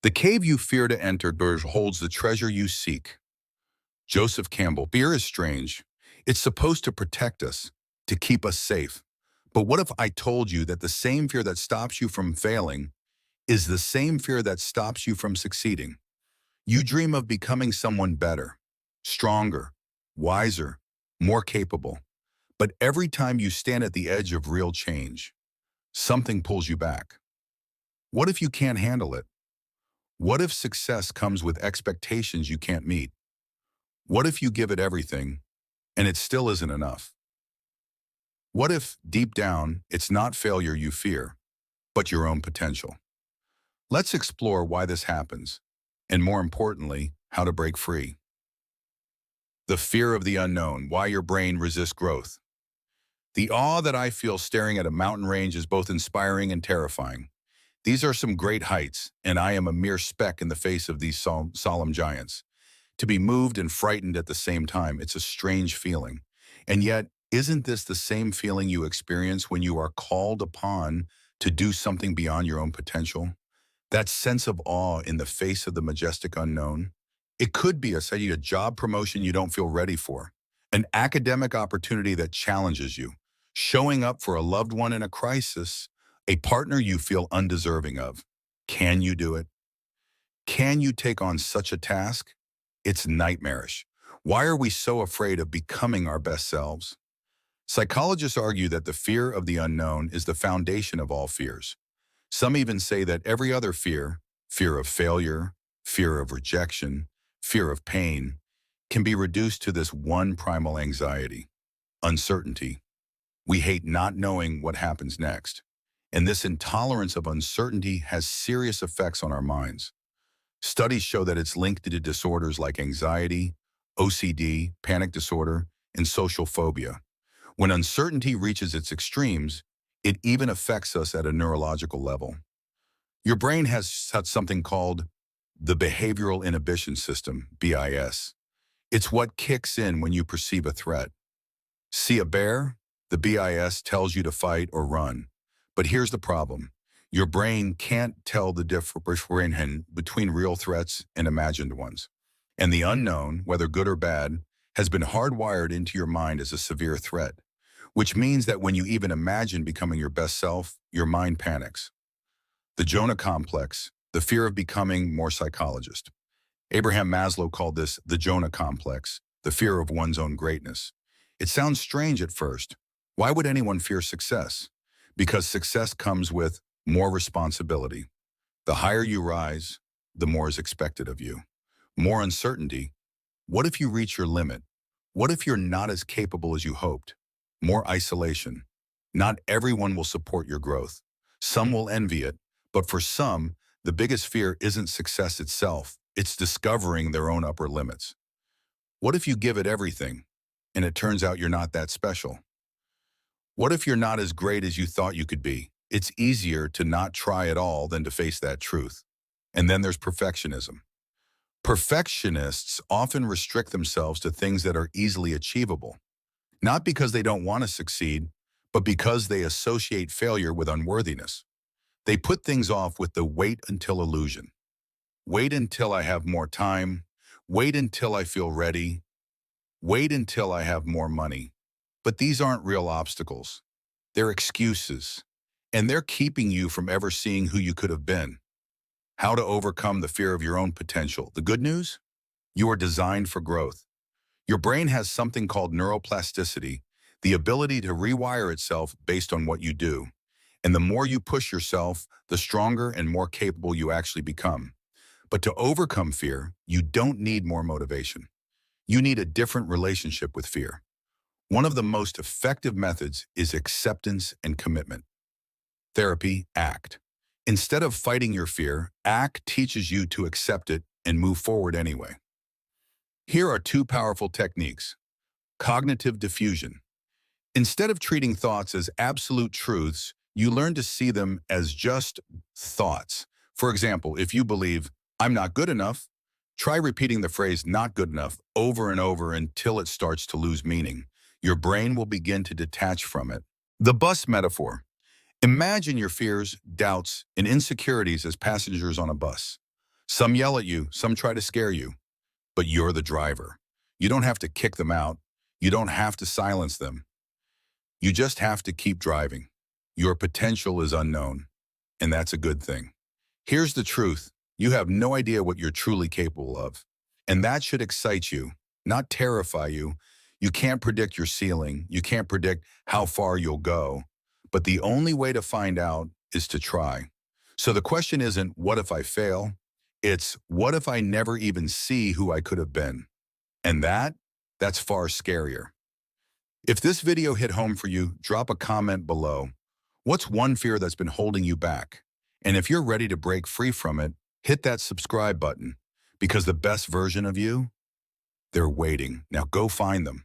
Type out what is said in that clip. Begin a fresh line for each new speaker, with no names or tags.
The cave you fear to enter holds the treasure you seek. Joseph Campbell. Fear is strange. It's supposed to protect us, to keep us safe. But what if I told you that the same fear that stops you from failing is the same fear that stops you from succeeding? You dream of becoming someone better, stronger, wiser, more capable. But every time you stand at the edge of real change, something pulls you back. What if you can't handle it? What if success comes with expectations you can't meet? What if you give it everything and it still isn't enough? What if, deep down, it's not failure you fear, but your own potential? Let's explore why this happens, and more importantly, how to break free. The fear of the unknown, why your brain resists growth. The awe that I feel staring at a mountain range is both inspiring and terrifying. These are some great heights, and I am a mere speck in the face of these solemn giants. To be moved and frightened at the same time, it's a strange feeling. And yet, isn't this the same feeling you experience when you are called upon to do something beyond your own potential? That sense of awe in the face of the majestic unknown? It could be a job promotion you don't feel ready for, an academic opportunity that challenges you, showing up for a loved one in a crisis, a partner you feel undeserving of. Can you do it? Can you take on such a task? It's nightmarish. Why are we so afraid of becoming our best selves? Psychologists argue that the fear of the unknown is the foundation of all fears. Some even say that every other fear, fear of failure, fear of rejection, fear of pain, can be reduced to this one primal anxiety: uncertainty. We hate not knowing what happens next, and this intolerance of uncertainty has serious effects on our minds. Studies show that it's linked to disorders like anxiety, OCD, panic disorder, and social phobia. When uncertainty reaches its extremes, it even affects us at a neurological level. Your brain has something called the behavioral inhibition system, BIS. It's what kicks in when you perceive a threat. See a bear? The BIS tells you to fight or run. But here's the problem. Your brain can't tell the difference between real threats and imagined ones. And the unknown, whether good or bad, has been hardwired into your mind as a severe threat, which means that when you even imagine becoming your best self, your mind panics. The Jonah complex, the fear of becoming more psychologist. Abraham Maslow called this the Jonah complex, the fear of one's own greatness. It sounds strange at first. Why would anyone fear success? Because success comes with more responsibility. The higher you rise, the more is expected of you. More uncertainty. What if you reach your limit? What if you're not as capable as you hoped? More isolation. Not everyone will support your growth. Some will envy it, but for some, the biggest fear isn't success itself. It's discovering their own upper limits. What if you give it everything, and it turns out you're not that special? What if you're not as great as you thought you could be? It's easier to not try at all than to face that truth. And then there's perfectionism. Perfectionists often restrict themselves to things that are easily achievable, not because they don't want to succeed, but because they associate failure with unworthiness. They put things off with the wait until illusion. Wait until I have more time. Wait until I feel ready. Wait until I have more money. But these aren't real obstacles. They're excuses. And they're keeping you from ever seeing who you could have been. How to overcome the fear of your own potential. The good news? You are designed for growth. Your brain has something called neuroplasticity, the ability to rewire itself based on what you do. And the more you push yourself, the stronger and more capable you actually become. But to overcome fear, you don't need more motivation. You need a different relationship with fear. One of the most effective methods is acceptance and commitment. Therapy, ACT. Instead of fighting your fear, ACT teaches you to accept it and move forward anyway. Here are two powerful techniques. Cognitive diffusion. Instead of treating thoughts as absolute truths, you learn to see them as just thoughts. For example, if you believe, I'm not good enough, try repeating the phrase not good enough over and over until it starts to lose meaning. Your brain will begin to detach from it. The bus metaphor. Imagine your fears, doubts, and insecurities as passengers on a bus. Some yell at you, some try to scare you, but you're the driver. You don't have to kick them out. You don't have to silence them. You just have to keep driving. Your potential is unknown, and that's a good thing. Here's the truth. You have no idea what you're truly capable of, and that should excite you, not terrify you. You can't predict your ceiling. You can't predict how far you'll go, but the only way to find out is to try. So the question isn't, what if I fail? It's, what if I never even see who I could have been? And that's far scarier. If this video hit home for you, drop a comment below. What's one fear that's been holding you back? And if you're ready to break free from it, hit that subscribe button, because the best version of you, they're waiting. Now go find them.